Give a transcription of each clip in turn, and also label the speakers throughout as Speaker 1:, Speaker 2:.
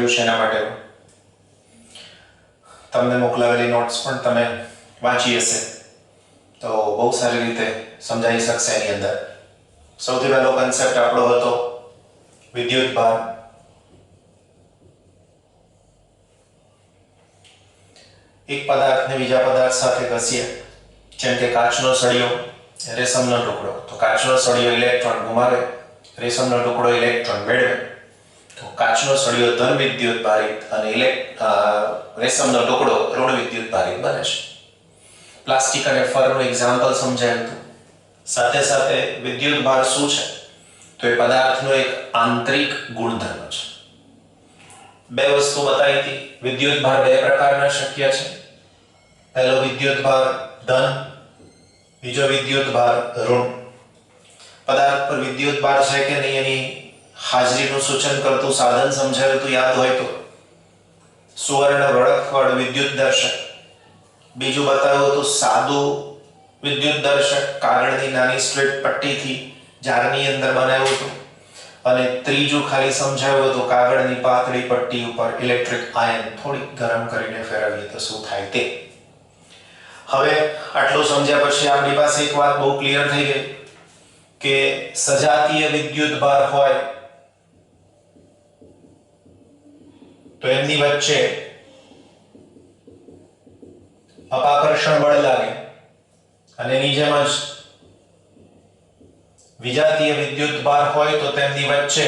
Speaker 1: કર્યું છે એના માટેનું. તમને મોકલાવેલી નોટ્સ પણ તમે વાંચી હશે તો બહુ સારી રીતે સમજાઈ શકશે એની અંદર. સૌથી પહેલો કન્સેપ્ટ આપણો હતો વિદ્યુત ભાર. એક પદાર્થને બીજા પદાર્થ સાથે ઘસીએ, જેમ કે કાચનો સળિયો, રેશમનો ટુકડો. તો કાચનો સળિયો ઇલેક્ટ્રોન ગુમાવે, રેશમનો ટુકડો ઇલેક્ટ્રોન મેળવે. તો કાચનો સળિયો ધન વિદ્યુત ભારિત અને રેશમનો ટુકડો ઋણ વિદ્યુત ભારિત બને છે. પ્લાસ્ટિક અને ફરનું એક્ઝામ્પલ સમજાયું હતું. સાથે સાથે વિદ્યુત ભાર શું છે તો એ પદાર્થનો એક આંતરિક ગુણધર્મ છે. બે વસ્તુ બતાવી હતી. વિદ્યુત ભાર બે પ્રકારના શક્ય છે. પહેલો વિદ્યુત ભાર ધન, બીજો વિદ્યુત ભાર ઋણ. પદાર્થ પર વિદ્યુત ભાર છે કે નહીં એની હાજરીનું સૂચન કરતું સાધન સમજાવ્યું હતું, યાદ હોય તો. સુવર્ણ વળખવળ વિદ્યુત દર્શક. બીજું બતાવ્યું હતું સાદું વિદ્યુત દર્શક, કાગળની નાની સ્ટ્રીપ પટ્ટીથી જારની અંદર બનાવ્યું હતું. અને ત્રીજું ખાલી સમજાવ્યું હતું કાગળની પાતળી પટ્ટી ઉપર ઇલેક્ટ્રિક આયન થોડી ગરમ કરીને ફેરવીએ તો શું થાય તે. હવે આટલું સમજ્યા પછી આપણી પાસે એક વાત બહુ ક્લિયર થઈ ગઈ કે સજાતીય વિદ્યુત ભાર હોય તો એમની વચ્ચે અપાકર્ષણ બળ લાગે અને એની જેમ જ વિજાતીય વિદ્યુત ભાર હોય તો તેમની વચ્ચે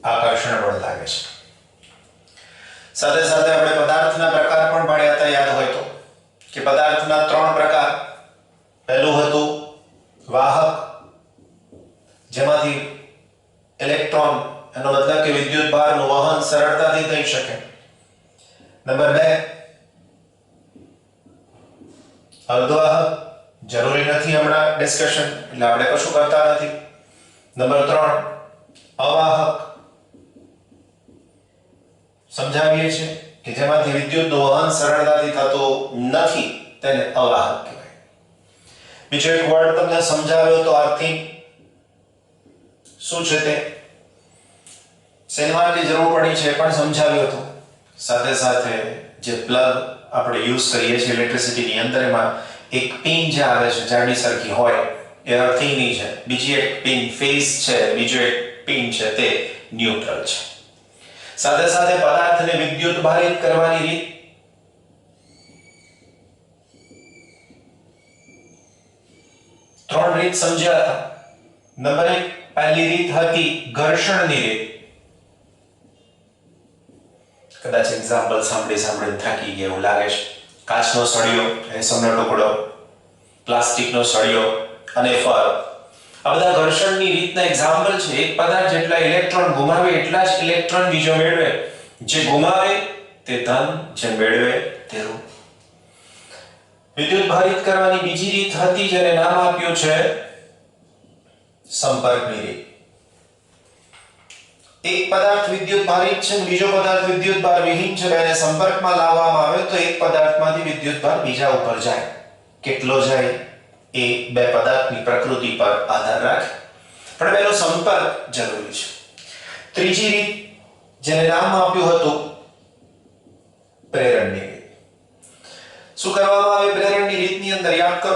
Speaker 1: આકર્ષણ બળ લાગે છે. સાથે સાથે આપણે પદાર્થના પ્રકાર પણ ભણ્યા હતા, યાદ હોય તો, કે પદાર્થના 3 પ્રકાર. પહેલું હતું વાહક, જેમાંથી ઇલેક્ટ્રોન, એનો મતલબ કે વિદ્યુત ભારનું વહન સરળતાથી થઈ શકે. નંબર 2 અર્ધવાહક, જરૂરી નથી હમણાં ડિસ્કશન, એટલે આપણે કશું કરતા નથી. નંબર 3 અવાહક, સમજાવીએ છીએ કે જેમાંથી વિદ્યુતનું વહન સરળતાથી થતું નથી, તેને અવાહક કહેવાય. બીજો એક વર્ડ તમને સમજાવ્યો તો અર્થિંગ. શું છે તે શેની જરૂર પડી છે પણ સમજાવ્યું હતું. સાથે સાથે જે પ્લગ આપણે યુઝ કરીએ છીએ ઇલેક્ટ્રિસિટીની અંદર, એમાં એક પિન જે આવે છે જાડી સરખી હોય એ અર્થિંગની છે. બીજી એક પિન ફેઝ છે, બીજો એક પિન છે તે ન્યુટ્રલ છે. સાથે સાથે પદાર્થને વિદ્યુત ભારિત કરવાની રીત. ત્રણ રીત સમજ્યા હતા. નંબર 1 પહેલી રીત હતી ઘર્ષણની રીત. કદાચ એક્ઝામ્પલ સાંભળીને થાકી ગયા એવું લાગે છે. કાચનો સળિયો, રેશમનો ટુકડો, પ્લાસ્ટિકનો સળિયો અને ફર, આ બધા ઘર્ષણની રીતના એક્ઝામ્પલ છે. એક પદાર્થ જેટલા ઇલેક્ટ્રોન ગુમાવે એટલા જ ઇલેક્ટ્રોન બીજો મેળવે. જે ગુમાવે તે ધન, જે મેળવે તે ઋણ. વિદ્યુત ભારિત કરવાની બીજી રીત હતી જેને નામ આપ્યું છે સંપર્કની રીત. એક પદાર્થ વિદ્યુત ભારિત છે, બીજો પદાર્થ વિદ્યુત ભાર વિહીન છે. બેને સંપર્કમાં લાવવામાં આવે તો એક પદાર્થમાંથી વિદ્યુત ભાર બીજા ઉપર જાય. કેટલો જાય એ બે પદાર્થની પ્રકૃતિ પર આધાર રાખે, પણ બેનો સંપર્ક જરૂરી છે. ત્રીજી રીત જેને નામ આપ્યું હતું પ્રેરણની રીત. શું કરવામાં આવે પ્રેરણની રીતની અંદર? યાદ કરો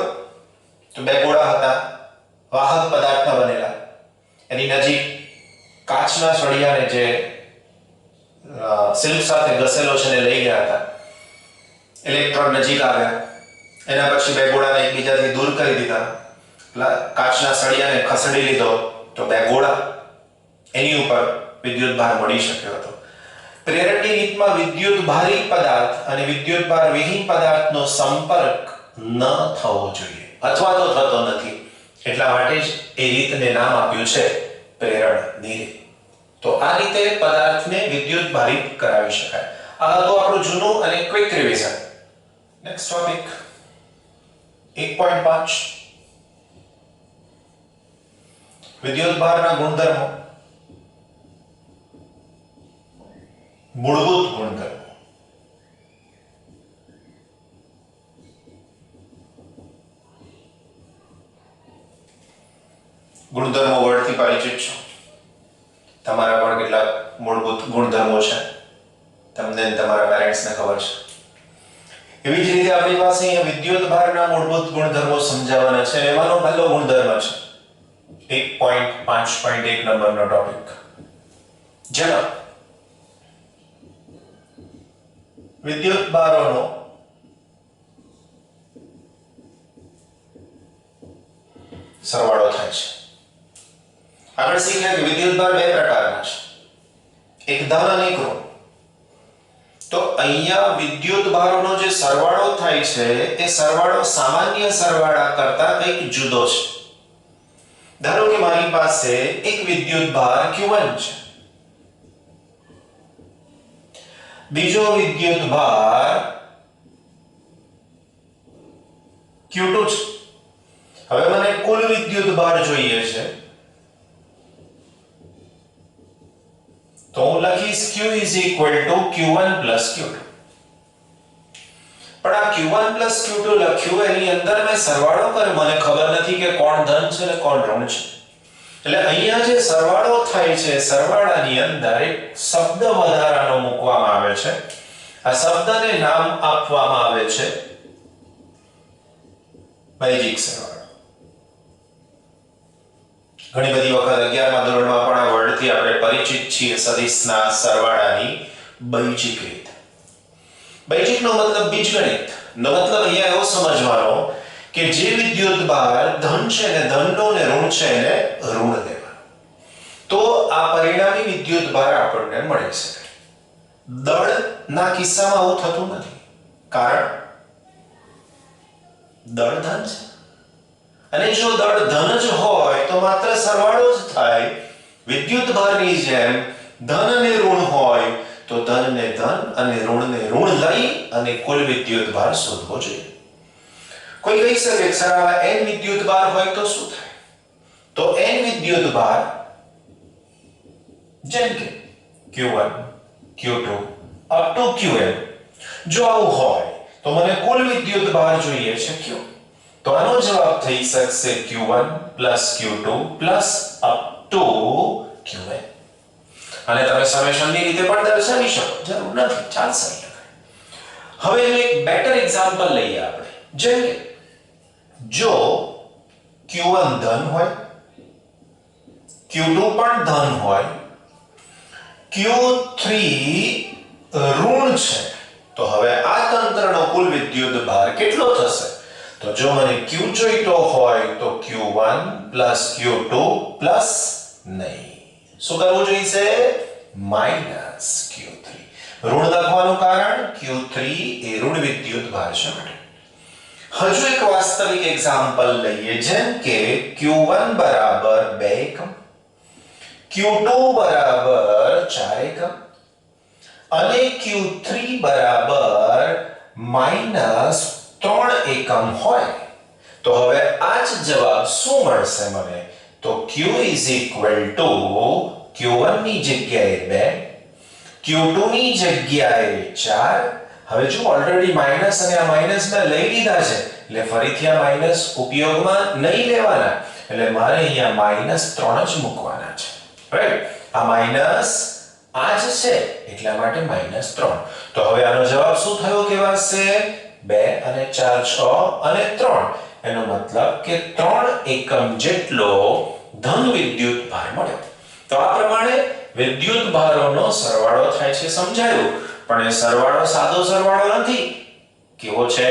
Speaker 1: તો બે ગોળા હતા વાહક પદાર્થના બનેલા. એની નજીક કાચના સળિયાને જે સિલ્ક સાથે ઘસેલો છે ને લઈ ગયા હતા. ઇલેક્ટ્રોન નજીક આવ્યા, એના પછી બે ગોળાને એકબીજાથી દૂર કરી દીધા. કાચના સળિયાને ખસેડી લીધો તો બે ગોળા, એની ઉપર વિદ્યુત ભાર મળી શક્યો હતો. પ્રેરણની રીતમાં વિદ્યુત ભારિત પદાર્થ અને વિદ્યુત ભાર વિહીન પદાર્થનો સંપર્ક ન થવો જોઈએ, અથવા તો થતો નથી. એટલા માટે જ એ રીતને નામ આપ્યું છે પ્રેરણની રીત. તો આ રીતે પદાર્થને વિદ્યુત ભારિત કરાવી શકાય. આ હતું આપણું જૂનું અને ક્વિક રિવિઝન. નેક્સ્ટ ટોપિક 1.5 વિદ્યુત ભારના ગુણધર્મો. મૂળભૂત ગુણધર્મો. ગુણધર્મો વર્ડથી પરિચિત છો. તમારા પણ કેટલાક મૂળભૂત ગુણધર્મો છે, તમને તમારા પેરેન્ટ્સને ખબર છે. એવી જ રીતે આપણી પાસે અહીંયા વિદ્યુતભારના મૂળભૂત ગુણધર્મો સમજાવવાના છે. એમાંનો પહેલો ગુણધર્મ છે 1.5.1 નંબરનો ટોપિક, જેમાં વિદ્યુતભારોનો સરવાળો થાય છે. આગળ શીખ્યા કે વિદ્યુતભાર બે પ્રકારના છે, એક ધન અને એક ઋણ. તો અહીંયા વિદ્યુતભારોનો જે સરવાળો થાય છે એ સરવાળો સામાન્ય સરવાળા કરતા કંઈક જુદો છે. ધારો કે મારી પાસે એક વિદ્યુતભાર Q1 છે, બીજો વિદ્યુતભાર Q2 છે. હવે મને કુલ વિદ્યુતભાર જોઈએ છે, તો હું લખીશ Q = Q1 + Q2. પણ આ Q1 + Q2 લખ્યું એની અંદર મેં સરવાળો કર્યો, મને ખબર નથી કે કોણ ધન છે અને કોણ ઋણ છે. એટલે અહીંયા જે સરવાળો થાય છે, સરવાળાની અંદર એક શબ્દ વધારાનો મૂકવામાં આવે છે. આ શબ્દને નામ આપવામાં આવે છે બૈજિક સરવાળો. ઘણી બધી વખત 11મા ધોરણમાં પણ આ વર્ડથી આપણે પરિચિત છીએ, સદિશના સરવાળાની બૈજિક રીત. બૈજિકનો મતલબ બીજગણિત. નો મતલબ અહીંયા એવો સમજવાનો કે જે વિદ્યુતભાર ધન છે ને ધનનો ને ઋણ છે એને ઋણ લેવાનો, તો આ પરિણામી વિદ્યુતભાર આપણને મળી શકે. દળના કિસ્સામાં આવું થતું નથી, કારણ દળ ધન છે, અને જો દળ ધન જ હોય તો માત્ર સરવાળો જ થાય. વિદ્યુતભારની જેમ ધન અને ઋણ હોય તો ધનને ધન અને ઋણને ઋણ લઈ અને કુલ વિદ્યુતભાર શોધવો જોઈએ. કોઈ કહી શકે સર આવા n વિદ્યુતભાર હોય તો શું થાય? તો n વિદ્યુતભાર જેમ કે Q1, Q2 up to Qn, જો આવું હોય તો મને કુલ વિદ્યુતભાર જોઈએ છે Q. તો આનો જવાબ થઈ શકશે Q1 + Q2 + up to Qn. અને તમે સમેશનની રીતે પણ દર્શાવી શકો, જરૂર નથી, ચાલશે. હવે એક બેટર એક્ઝામ્પલ લઈએ આપણે. જેમ કે જો Q1 ધન હોય, Q2 પણ ધન હોય, Q3 ઋણ છે, તો હવે આ તંત્રનો કુલ વિદ્યુતભાર કેટલો થશે? તો જો મને Q જોઈતો હોય તો Q1 + Q2 પ્લસ નહીં, શું કરવું જોઈશે? -Q3. ઋણ લખવાનું કારણ Q3 એ ઋણ વિદ્યુતભાર છે. હજુ એક વાસ્તવિક એક્ઝામ્પલ લઈએ. જેમ કે Q1 = 2 એકમ, Q2 = 4 એકમ અને Q3 = -3 એકમ હોય, તો હવે આ જ જવાબ શું મળશે મને? તો Q = Q1 ની જગ્યાએ 2, Q2 ની જગ્યાએ 4. હવે જો ઓલરેડી માઈનસ અને આ માઈનસ મેં લઈ લીધા છે, એટલે ફરીથી આ માઈનસ ઉપયોગમાં નહીં લેવાના, એટલે મારે અહીંયા -3 જ મૂકવાના છે. રાઈટ? આ માઈનસ આ જ છે એટલા માટે -3. તો હવે આનો જવાબ શું થયો કહેવાશે? 2 અને 4 6 અને 3. એનો મતલબ કે 3 એકમ જેટલો ધન વિદ્યુતભાર મળ્યો. તો આ પ્રમાણે વિદ્યુતભારોનો સરવાળો થાય છે, સમજાયું? પણ એ સરવાળો સાદો સરવાળો નથી. કેવો છે?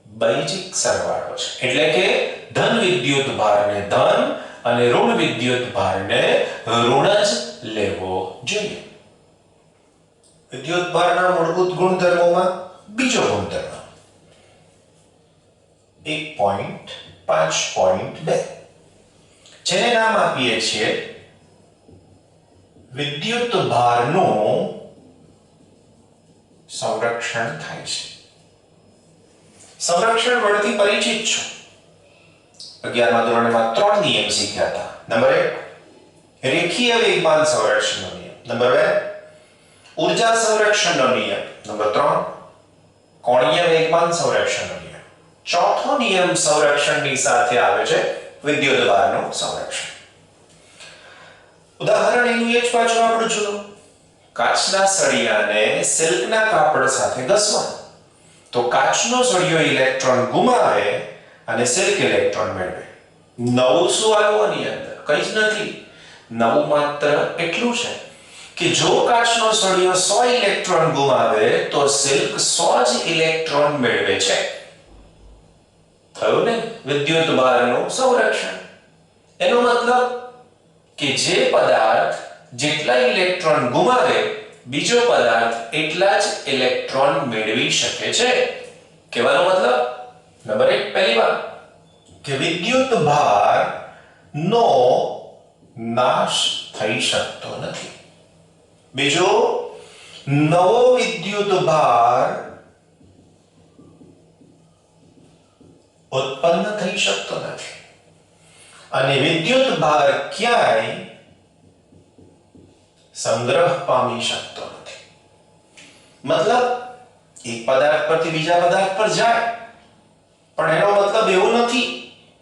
Speaker 1: બૈજિક સરવાળો છે. એટલે કે ધન વિદ્યુતભારને ધન અને ઋણ વિદ્યુતભારને ઋણ જ લેવો જોઈએ. વિદ્યુતભારના મૂળભૂત ગુણધર્મોમાં બીજો ગુણધર્મ 1.5.2, જેને નામ આપીએ છીએ વિદ્યુતભારનું સંરક્ષણ થાય છે. સંરક્ષણ વર્ડથી પરિચિત છો. 11મા ધોરણમાં 3 નિયમ શીખ્યા હતા. નંબર 1 રેખીય વેગમાન સંરક્ષણનો નિયમ, નંબર 2 ઊર્જા સંરક્ષણનો નિયમ, નંબર 3 કોણીય વેગમાન સંરક્ષણનો નિયમ. ચોથો નિયમ સંરક્ષણની સાથે આવે છે વિદ્યુતભારનું સંરક્ષણ. ઉદાહરણ એનું એ જ પાછું આપણું જુઓ. કાચના સળિયાને સિલ્કના કાપડ સાથે ઘસવાનો. તો કાચનો સળિયો ઇલેક્ટ્રોન ગુમાવે અને સિલ્ક ઇલેક્ટ્રોન મેળવે. નવું શું આવ્યું આની અંદર? કંઈ જ નથી. નવું માત્ર એટલું છે કે જો કાચનો સળિયો 100 ઇલેક્ટ્રોન ગુમાવે તો સિલ્ક 100 જ ઇલેક્ટ્રોન મેળવે છે. થયું ને વિદ્યુત ભારનું સંરક્ષણ. એનો મતલબ કે જે પદાર્થ જેટલા ઇલેક્ટ્રોન ગુમાવે બીજો પદાર્થ એટલા જ ઇલેક્ટ્રોન મેળવી શકે છે. કહેવાનો મતલબ નંબર 1 પહેલી વાત કે વિદ્યુત ભાર નો નાશ થઈ શકતો નથી. બીજો, નવો વિદ્યુત ભાર ઉત્પન્ન થઈ શકતો નથી અને વિદ્યુત ભાર ક્યાંય સંગ્રહ પામી શકતો નથી. મતલબ એક પદાર્થ પરથી બીજા પદાર્થ પર જાય પણ એનો મતલબ એવો નથી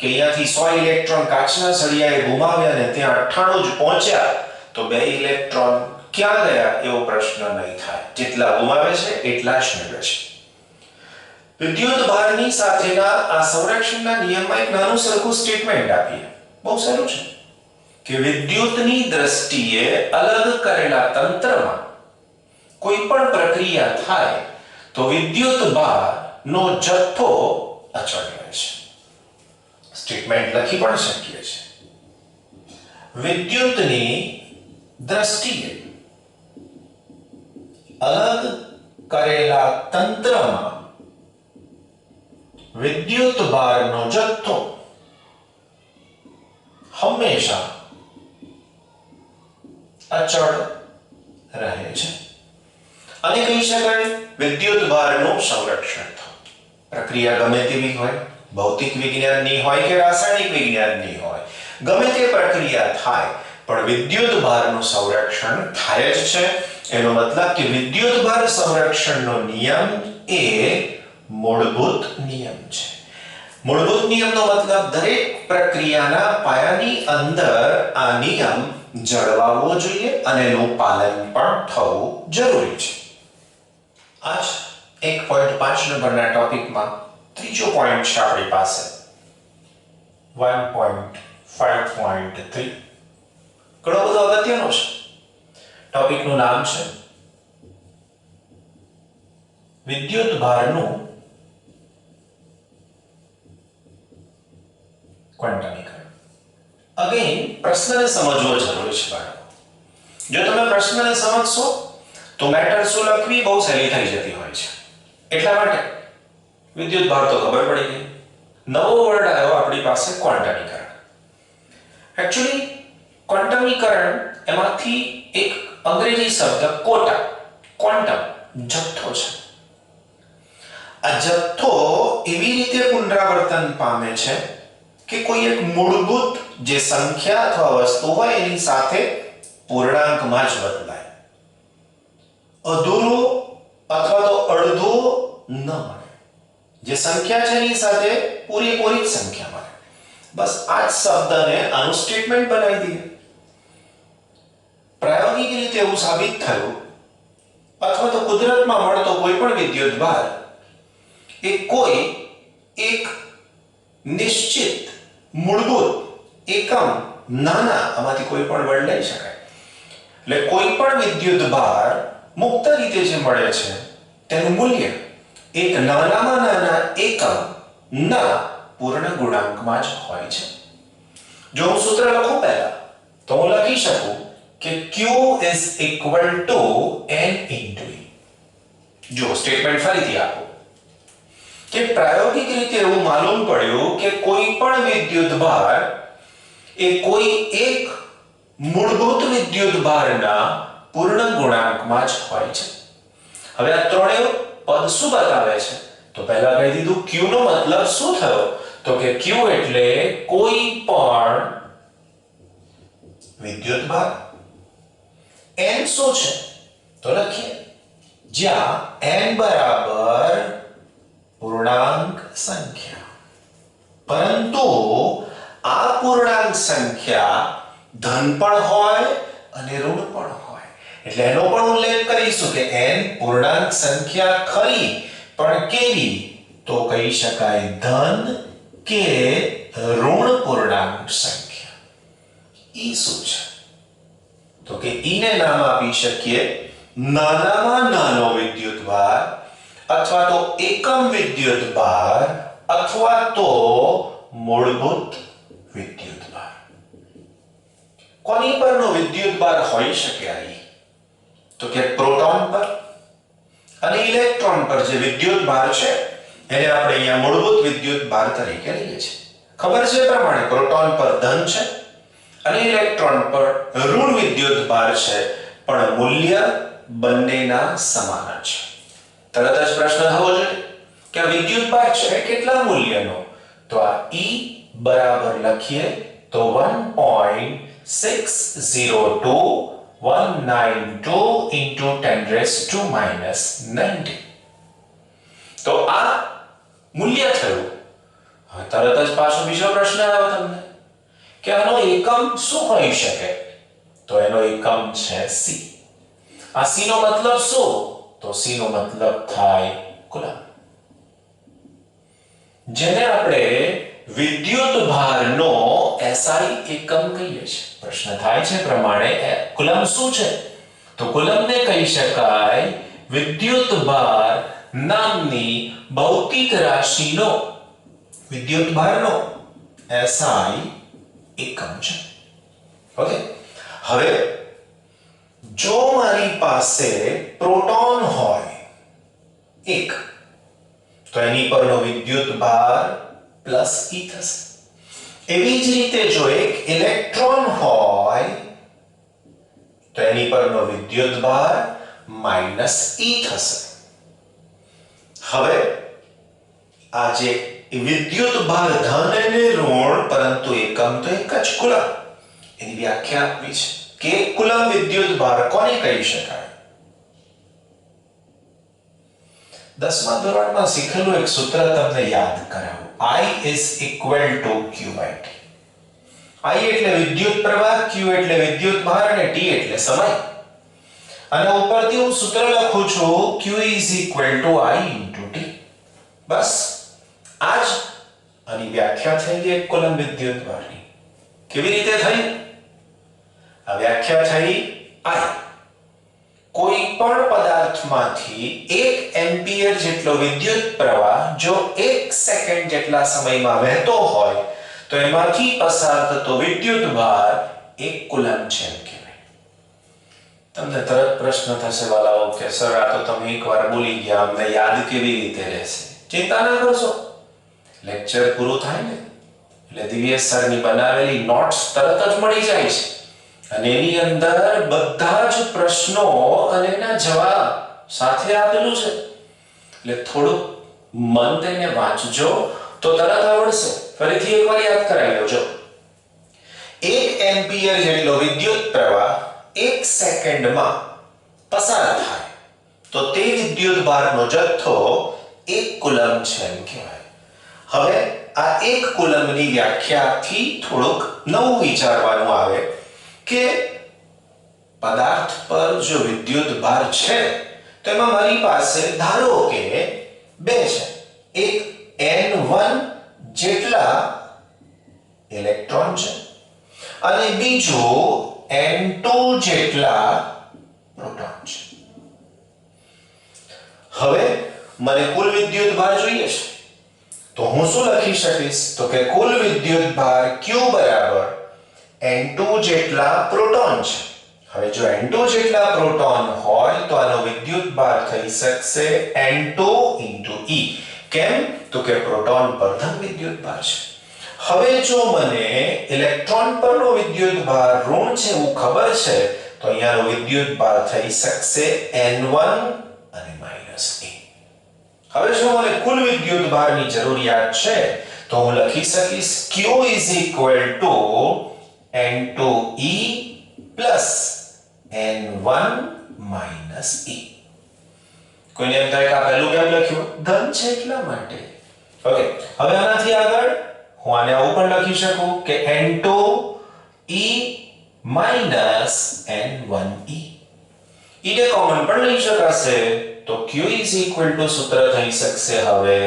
Speaker 1: કે અહીંયાથી 100 ઇલેક્ટ્રોન કાચના સળિયાએ ગુમાવ્યા અને ત્યાં 98 જ પહોંચ્યા તો 2 ઇલેક્ટ્રોન ક્યાં ગયા એવો પ્રશ્ન નહીં થાય. જેટલા ગુમાવે છે એટલા જ મેળવે છે. વિદ્યુત ભારની સાથેના આ સંરક્ષણના નિયમમાં એક નાનું સરખું સ્ટેટમેન્ટ આપીએ. બહુ સારું છે કે વિદ્યુતની દ્રષ્ટિએ અલગ કરેલા તંત્રમાં કોઈ પણ પ્રક્રિયા થાય તો વિદ્યુત ભારનો જથ્થો અચળ રહે છે. સ્ટેટમેન્ટ લખી પણ શકીએ છીએ. વિદ્યુતની દ્રષ્ટિએ અલગ કરેલા તંત્રમાં વિદ્યુત ભારનો જથ્થો હંમેશા અચળ રહે છે અને કહી શકાય વિદ્યુત ભારનું સંરક્ષણ થયું. પ્રક્રિયા ગમે તેવી હોય, ભૌતિક વિજ્ઞાનની હોય કે રાસાયણિક વિજ્ઞાનની હોય, ગમે તે પ્રક્રિયા થાય પણ વિદ્યુત ભારનું સંરક્ષણ થાય જ છે. એનો મતલબ કે વિદ્યુત ભાર સંરક્ષણનો નિયમ એ મૂળભૂત નિયમ છે. મૂળભૂત નિયમનો મતલબ દરેક પ્રક્રિયાના પાયાની અંદર આ નિયમ જળવાવો જોઈએ અને એનું પાલન પણ થવું જરૂરી છે. આજ 1.5 નંબરના ટોપિકમાં ત્રીજો પોઈન્ટ છે આપણી પાસે 1.5.3. ઘણો બધો અગત્યનો છે. ટોપિકનું નામ છે વિદ્યુત ભારનું ક્વોન્ટમીકરણ. અગેન પ્રશ્નને સમજવો જરૂરી છે બાળકો. જો તમે પ્રશ્નને સમજશો તો મેટર શું લખવી બહુ સહેલી થઈ જતી હોય છે. એટલા માટે વિદ્યુત ભાર તો ખબર પડી ગઈ. નવો વર્ડ આવ્યો આપણી પાસે ક્વોન્ટમીકરણ. એકચ્યુઅલી ક્વોન્ટમીકરણ એમાંથી એક અંગ્રેજી શબ્દ કોટા, ક્વોન્ટમ, જથ્થો છે. આ જથ્થો એવી રીતે પુનરાવર્તન પામે છે કે કોઈ એક મૂળભૂત જે સંખ્યા અથવા વસ્તુ હોય એની સાથે પૂર્ણાંકમાં જ બદલાય. અધૂરો અથવા તો અડધો ન મળે. જે સંખ્યા છે એની સાથે પૂરેપૂરી સંખ્યા મળે. બસ આ જ શબ્દને આનું સ્ટેટમેન્ટ બનાવી દઈએ. પ્રાયોગિક રીતે એવું સાબિત થયું અથવા તો કુદરતમાં મળતો કોઈ પણ વિદ્યુત ભાર એ કોઈ એક નિશ્ચિત મૂળભૂત એકમ નાના આમાંથી કોઈ પણ વર્ડ લઈ શકાય. એટલે કોઈ પણ વિદ્યુત ભાર મુક્ત રીતે જે મળે છે તેનું મૂલ્ય એક નાનામાં નાના એકમ ના પૂર્ણ ગુણાંકમાં જ હોય છે. જો હું સૂત્ર લખું પહેલા તો હું લખી શકું કે Q is equal to N into E. જો સ્ટેટમેન્ટ ફરીથી આપો કે પ્રાયોગિક રીતે એવું માલુમ પડ્યું કે કોઈ પણ વિદ્યુત ભાર એ કોઈ એક મૂળભૂત વિદ્યુત ભારના પૂર્ણ ગુણાંકમાં જ હોય છે. હવે આ ત્રણેય પદ શું બતાવે છે? તો પહેલા કહી દીધું Q નો મતલબ શું થયો? તો કે Q એટલે કોઈ પણ વિદ્યુત ભાર. n શું છે? તો લખીએ જ્યાં n બરાબર પૂર્ણાંક સંખ્યા. પરંતુ આ પૂર્ણાંક સંખ્યા ધન પણ હોય અને ઋણ પણ હોય. એટલે એનો પણ ઉલ્લેખ કરીશું કે n પૂર્ણાંક સંખ્યા ખરી પણ કેવી, તો કહી શકાય ધન કે ઋણ પૂર્ણાંક સંખ્યા. ઈ શું છે? તો કે ઈને નામ આપી શકીએ નાનામાં નાનો વિદ્યુતભાર અથવા તો એકમ વિદ્યુતભાર અથવા તો મૂળભૂત વિદ્યુતભાર. કોની પરનો વિદ્યુતભાર હોઈ શકે આ? તો કે પ્રોટોન પર અને ઇલેક્ટ્રોન પર જે વિદ્યુતભાર છે એને આપણે અહીંયા મૂળભૂત વિદ્યુતભાર તરીકે લઈએ છીએ. ખબર છે પ્રમાણે પ્રોટોન પર ધન છે અને ઇલેક્ટ્રોન પર ઋણ વિદ્યુતભાર છે, પણ મૂલ્ય બંનેના સમાન છે. તરત જ પ્રશ્ન થવો જોઈએ કે આ વિદ્યુતભાર છે કેટલા મૂલ્યનો? તો આ E બરાબર લખીએ તો 1.602192 into 10⁻⁻90. તો આ મૂલ્ય થયું. હવે તરત જ પાછો બીજો પ્રશ્ન આવ્યો તમને કે આનો એકમ શું હોઈ શકે? તો એનો એકમ છે C. આ C નો મતલબ શું? તો C નો મતલબ થાય કુલમ, જેને આપણે વિદ્યુતભારનો SI એકમ કહીએ છીએ. પ્રશ્ન થાય છે પ્રમાણે કુલમ શું છે? તો કુલમને કહી શકાય વિદ્યુતભાર નામની ભૌતિક રાશિનો વિદ્યુતભારનો SI એકમ છે. ઓકે, હવે જો મારી પાસે પ્રોટોન હોય એક, તો એની પરનો વિદ્યુતભાર પ્લસ E થશે. એવી જ રીતે જો એક ઇલેક્ટ્રોન હોય તો એની પરનો વિદ્યુતભાર માઇનસ E થશે. હવે આ જે વિદ્યુતભાર ધન અને ઋણ પરંતુ એકમ તો એક જ કુલમ, એની વ્યાખ્યા આપવી છે કે કુલમ વિદ્યુતભાર કોને કહી શકાય? 10મા ધોરણમાં શીખેલું એક સૂત્ર તમને યાદ કરાવું. I is equal to Q by T. I એટલે વિદ્યુત પ્રવાહ, Q એટલે વિદ્યુતભાર અને T એટલે સમય. અને ઉપરથી હું સૂત્ર લખું છું Q is equal to I into T. બસ આજ આની વ્યાખ્યા થઈ ગઈ કુલમ વિદ્યુતભારની. કેવી રીતે થઈ? આ વ્યાખ્યા થઈ I કોઈ પણ પદાર્થમાંથી 1 એમ્પિયર જેટલો વિદ્યુત પ્રવાહ જો 1 સેકન્ડ જેટલા સમયમાં વહેતો હોય તો એમાંથી પસાર થતો વિદ્યુતભાર 1 કુલમ છે એમ કહેવાય. તમને તરત પ્રશ્ન થશે વાલાઓ કે સર આ તો તમે એકવાર બોલી ગયા, અમને યાદ કેવી રીતે રહેશે? ચિંતા ના કરશો, લેક્ચર પૂરું થાય ને એટલે દિવ્યેશ સરની બનાવેલી નોટ્સ તરત જ મળી જાય છે અને એની અંદર બધા જ પ્રશ્નો અને એના જવાબ સાથે આપેલું છે. એટલે થોડું મન દઈને વાંચજો તો તરત આવડશે. ફરીથી એકવાર યાદ કરાવી લેજો. 1 એમ્પિયર જેટલો વિદ્યુત પ્રવાહ 1 સેકન્ડમાં પસાર થાય તો તે વિદ્યુતભારનો જથ્થો 1 કુલમ છે એમ કહેવાય. હવે આ 1 કુલમની વ્યાખ્યાથી થોડુંક નવું વિચારવાનું આવે કે પદાર્થ પર જો વિદ્યુતભાર છે તો એમાં મારી પાસે ધારો કે 2 છે. એક N1 જેટલા ઇલેક્ટ્રોન છે અને બીજું N2 જેટલા પ્રોટોન છે. હવે મને કુલ વિદ્યુતભાર જોઈએ છે તો હું શું લખી શકીશ? તો કે કુલ વિદ્યુતભાર Q બરાબર N2 જેટલા પ્રોટોન છે. હવે જો N2 જેટલા પ્રોટોન હોય તો આનો વિદ્યુતભાર થઈ શકશે N2 into E. કેમ? તો કે પ્રોટોન પર ધન વિદ્યુતભાર છે. હવે જો મને ઇલેક્ટ્રોન પરનો વિદ્યુતભાર ઋણ છે એવું ખબર છે તો અહીંયાનો વિદ્યુતભાર થઈ શકશે N1 અને -E. હવે જો મને કુલ વિદ્યુતભારની જરૂરિયાત છે તો હું લખી શકીશ Q is equal to N2E plus N1 minus E. કોઈને એમ થાય કે આ પહેલું કેમ લખ્યું? ધન છે એટલા માટે. ઓકે, હવે આનાથી આગળ હું આને આવું પણ લખી શકું કે N2E minus N1E. ઈને કોમન પણ લઈ શકાશે તો q સૂત્ર થઈ શકશે હવે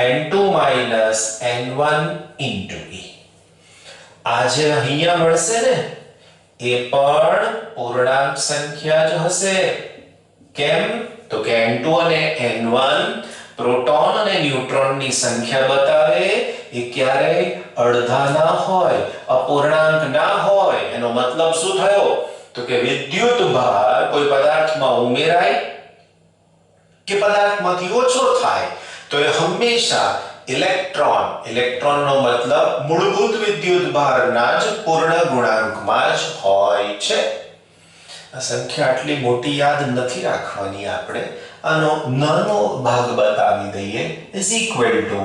Speaker 1: n2 n1 e. આ જે અહીંયા મળશે ને એ પણ પૂર્ણાંક સંખ્યા જ હશે. કેમ? તો કે n2 અને n1 પ્રોટોન અને ન્યુટ્રોનની સંખ્યા બતાવે એ ક્યારેય અડધા ના હોય, અપૂર્ણાંક ના હોય. એનો મતલબ શું થયો? તો કે વિદ્યુત ભાર કોઈ પદાર્થમાં ઉમેરાય કે પદાર્થમાંથી ઓછો થાય તો એ હંમેશા ઇલેક્ટ્રોનનો મતલબ મૂળભૂત વિદ્યુત ભારના જ પૂર્ણ ગુણાંકમાં જ હોય છે. આ સંખ્યા આટલી મોટી યાદ નથી રાખવાની આપણે. આનો નાનો ભાગ બતાવી દઈએ is equal to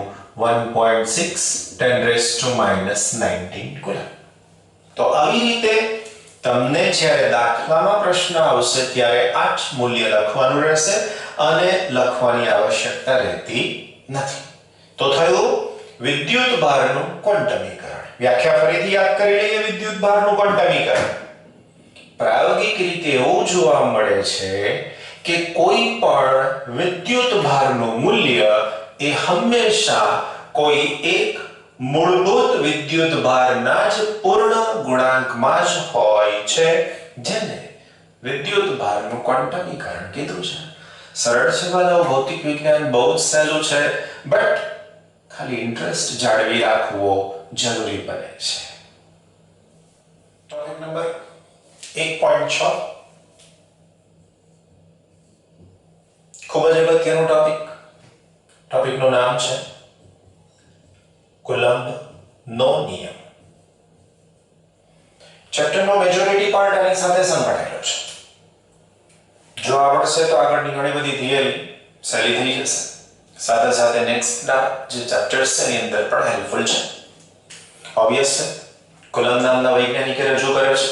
Speaker 1: 1.6 10⁻⁻19 કુલમ. તો આવી રીતે તમને જ્યારે દાખલામાં પ્રશ્ન આવશે ત્યારે આ જ મૂલ્ય લખવાનું રહેશે અને લખવાની આવશ્યકતા રહેતી નથી. તો થયું વિદ્યુત ભારનું ક્વોન્ટમીકરણ. વ્યાખ્યા ફરીથી યાદ કરી લઈએ. વિદ્યુત ભારનું ક્વોન્ટમીકરણ પ્રાયોગિક રીતે એવું જોવા મળે છે કે કોઈ પણ વિદ્યુત ભારનું મૂલ્ય એ હંમેશા કોઈ એક મૂળભૂત વિદ્યુત ભારના જ પૂર્ણ ગુણાંકમાં જ હોય છે, જેને વિદ્યુત ભારનું ક્વોન્ટમીકરણ કીધું છે. સરળ છે વાલાઓ. ભૌતિક વિજ્ઞાન બહુ જ સહેલું છે, બટ ખાલી ઇન્ટરેસ્ટ જાળવી રાખવો જરૂરી બને છે. ટોપિક નંબર 1.6 ખૂબ જ અગત્યનું ટોપિકનું નામ છે કુલમ્બનો નિયમ. ચેપ્ટરનો મેજોરિટી પાર્ટ આની સાથે સંકળાયેલો છે. જો આવડશે તો આગળની ઘણી બધી થિયરી સહેલી થઈ જશે. સાથે સાથે નેક્સ્ટના જે ચેપ્ટર્સ છે એની અંદર પણ હેલ્પફુલ છે. ઓબ્વિયસ છે. કુલમ્બ નામના વૈજ્ઞાનિકે રજૂ કર્યો છે.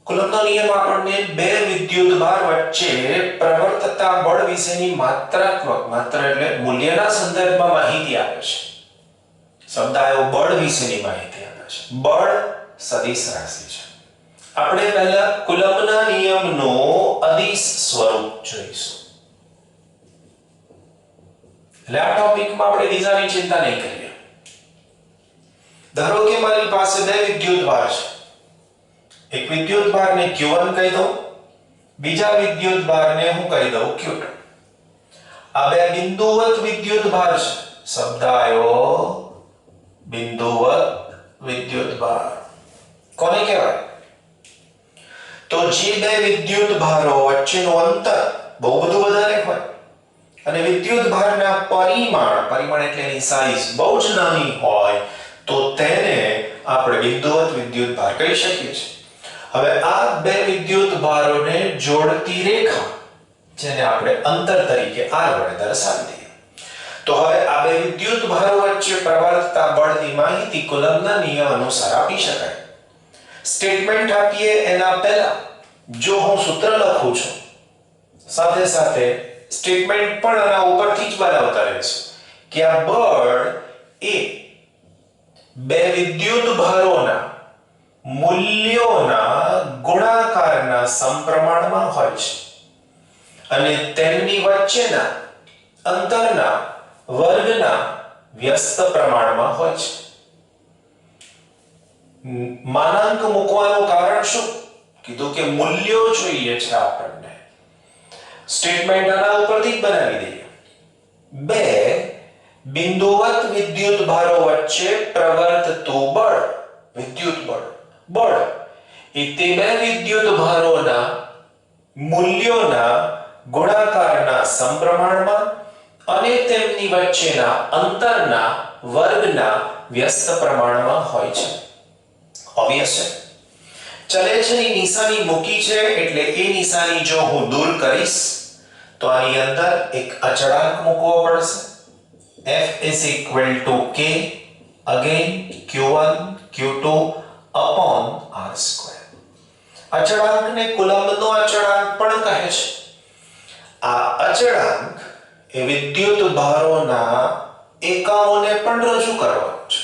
Speaker 1: કુલમ્બનો નિયમ આપણને બે વિદ્યુત ભાર વચ્ચે પ્રવર્તતા બળ વિશેની માત્ર એટલે મૂલ્યના સંદર્ભમાં માહિતી આપે છે. શબ્દ આવ્યો બળ વિશેની માહિતી આપે છે. બળ સદિશ રાશિ છે. આપણે પહેલા કુલમ્બના નિયમનો અદિશ સ્વરૂપ જોઈશું. એટલે આ ટોપિકમાં આપણે દિશાની ચિંતા નહીં કરીએ. ધારો કે મારી પાસે બે વિદ્યુત ભાર છે. એક વિદ્યુત ભારને Q1 કહી દઉં, બીજા વિદ્યુત ભારને હું કહી દઉં Q2. આ બે બિંદુવત વિદ્યુત ભાર છે. શબ્દ આવ્યો બિંદુવત વિદ્યુત ભાર. કોને કહેવાય? તો જે બે વિદ્યુત ભારો વચ્ચેનું અંતર બહુ બધું વધારે હોય અને વિદ્યુત ભારના પરિમાણ એટલે એની સાઈઝ બહુ જ નાની હોય તો તેને આપણે બિંદુવત વિદ્યુત ભાર કહી શકીએ છીએ. હવે આ બે વિદ્યુત ભારોને જોડતી રેખા જેને આપણે અંતર તરીકે r વડે દર્શાવી દઈએ. તો હવે આ બે વિદ્યુત ભારો વચ્ચે પ્રવર્તતા બળની માહિતી કુલમ્બના નિયમ અનુસાર આપી શકાય. સ્ટેટમેન્ટ આપીએ એના પહેલા જો હું સૂત્ર લખું છું, સાથે સાથે સ્ટેટમેન્ટ પણ આના ઉપરથી જ બનાવતા રહીશું કે આ બળ એ બે વિદ્યુત ભારોના મૂલ્યોના ગુણાકારના સમપ્રમાણમાં હોય છે અને તેમની વચ્ચેના અંતરના વર્ગના વ્યસ્ત પ્રમાણમાં હોય છે. માનાંક મૂકવાનું કારણ શું? કીધું કે મૂલ્યો જોઈએ છે આપણને. સ્ટેટમેન્ટ આના ઉપરથી જ બનાવી દઈએ. બે બિંદુવત વિદ્યુત ભારો વચ્ચે પ્રવર્તતું બળ, વિદ્યુત બળ એ તે બે વિદ્યુત ભારોના મૂલ્યોના ગુણાકારના સમપ્રમાણમાં અને તેમની વચ્ચેના અંતરના વર્ગના વ્યસ્ત પ્રમાણમાં હોય છે. ઓબ્વિયસ છે. ચલે છે ની નિશાની મૂકી છે એટલે એ નિશાની જો હું દૂર કરીશ તો આની અંદર એક અચળાંક મૂકવો પડશે. F is equal to K again Q1 Q2 upon R square. અચળાંકને કુલમ્બનો અચળાંક પણ કહે છે. આ અચળાંક એ વિદ્યુત ભારોના એકમોને પણ રજૂ કરવાનો છે.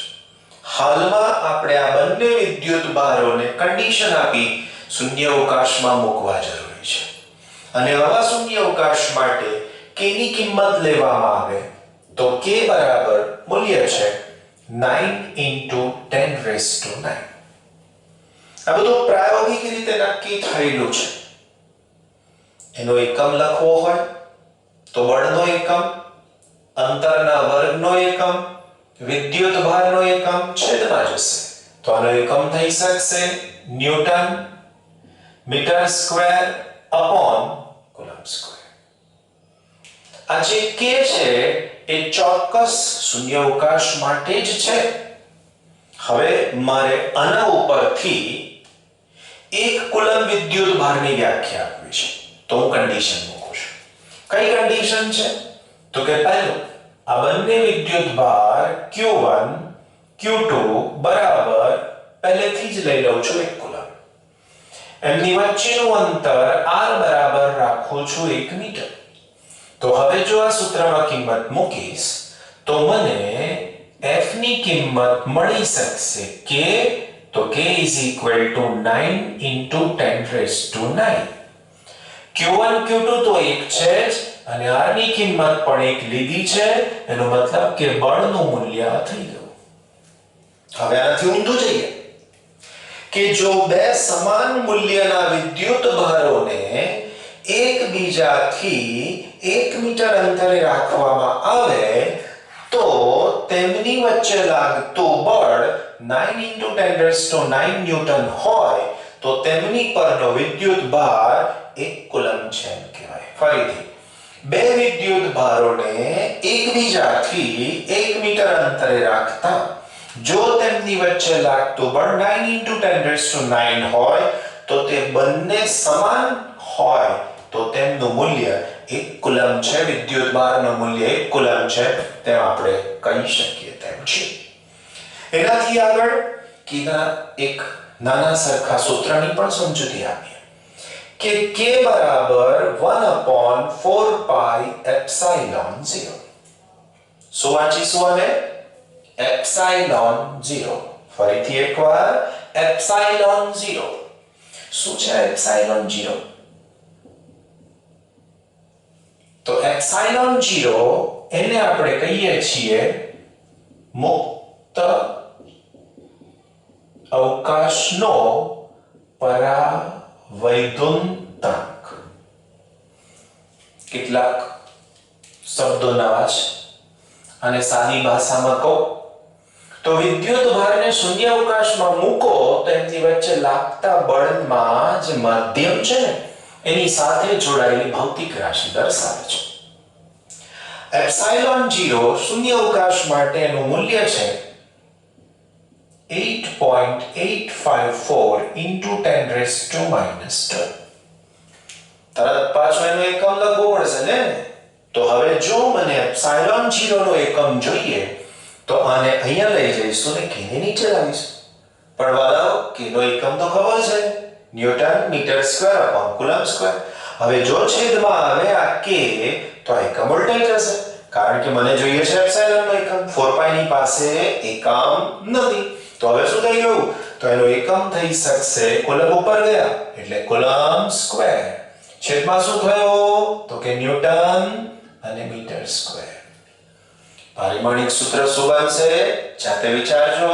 Speaker 1: હાલમાં આપણે આ બંને વિદ્યુત ભારોને કન્ડિશન આપી શૂન્યાવકાશમાં મૂકવા જરૂરી છે અને આવા શૂન્યાવકાશ માટે k ની કિંમત લેવામાં આવે તો k બરાબર મૂલ્ય છે 9 × 10⁹. આ બધું પ્રાયોગિક રીતે નક્કી થયેલું છે. એનો એકમ લખવો હોય તો બળનો એકમ, અંતરના વર્ગનો એકમ, વિદ્યુત ભારનો એકમ છેદમાં જશે તો આનો એકમ થઈ શકશે newton metre square upon coulomb square. આ જે k છે એ ચોક્કસ શૂન્યાવકાશ માટે જ છે. હવે મારે આના ઉપરથી એક કુલમ્બ વિદ્યુત ભારની વ્યાખ્યા આપવી છે તો હું કન્ડિશન મૂકું છું. કઈ કન્ડિશન છે તો કે પહેલું આ બંને વિદ્યુત ભાર Q1 Q2 બરાબર પહેલેથી જ લઈ લઉં છું 1 કુલમ્બ. એમની વચ્ચેનું અંતર r બરાબર રાખું છું 1 મીટર. તો હવે જો આ સૂત્રમાં કિંમત મૂકીશ તો મને f ની કિંમત મળી શકશે k તો k = 9 × 10⁹. Q1 Q2 તો એક છે જ અને r ની કિંમત પણ એક લીધી છે એનો મતલબ કે બળનું મૂલ્ય થઈ ગયું. હવે આનાથી ઊંધું જઈએ કે જો બે સમાન મૂલ્યના વિદ્યુત ભારોને એકબીજાથી 1 મીટર અંતરે રાખવામાં આવે તો તેમની વચ્ચે લાગતું બળ 9 × 10⁹ ન્યૂટન હોય તો તેમની પરનો વિદ્યુત ભાર 1 કુલમ્બ છે એમ કહેવાય. ફરીથી બે વિદ્યુત ભારોને એકબીજાથી 1 મીટર અંતરે રાખતા જો તેમની વચ્ચે લાગતું બળ 9 × 10⁹ હોય તો તે બંને સમાન હોય તો તેમનું મૂલ્ય 1 કુલમ્બ છે. વિદ્યુત ભારનું મૂલ્ય 1 કુલમ્બ છે તેમ આપણે કહી શકીએ તેમ છે. એનાથી આગળ કીના એક નાના સરખા સૂત્રની પણ સમજૂતી આપીએ કે k બરાબર 1/4πε0. શું વાંચીશું હવે ε0. ફરીથી એકવાર ε0. શું છે ε0? તો ε0 એને આપણે કહીએ છીએ મુક્ત અવકાશનો પરાવૈદ્યુતાંક. કેટલાક શબ્દો નવા છે અને સાદી ભાષામાં કહો તો વિદ્યુત ભારને શૂન્યાવકાશમાં મૂકો તો એમની વચ્ચે લાગતા બળમાં જે માધ્યમ છે ને એની સાથે જોડાયેલી ભૌતિક રાશિ દર્શાવે છે. ε0 શૂન્યાવકાશ માટેનું મૂલ્ય છે 8.854 × 10⁻². તરત પાછો એનો એકમ લખવો પડશે ને. તો હવે જો મને ε0 નો એકમ જોઈએ તો આને અહીંયા લઈ જઈશું ને કેને નીચે લાવીશું. પણ વાલાઓ કેનો એકમ તો ખબર છે newton metre square upon coulomb square. હવે જો છેદમાં આવે આ k તો આ એકમ ઉલટાઈ જશે કારણ કે મને જોઈએ છે એપ્સિલોન નો એકમ. 4π ની પાસે એકમ નથી તો હવે શું થઈ ગયું તો એનો એકમ થઈ શકશે કુલમ્બ ઉપર ગયા એટલે કુલમ્બ સ્ક્વેર. છેદમાં શું થયો તો કે ન્યૂટન અને મીટર સ્ક્વેર. પારિમાણિક સૂત્ર શું બનશે જાતે વિચારજો.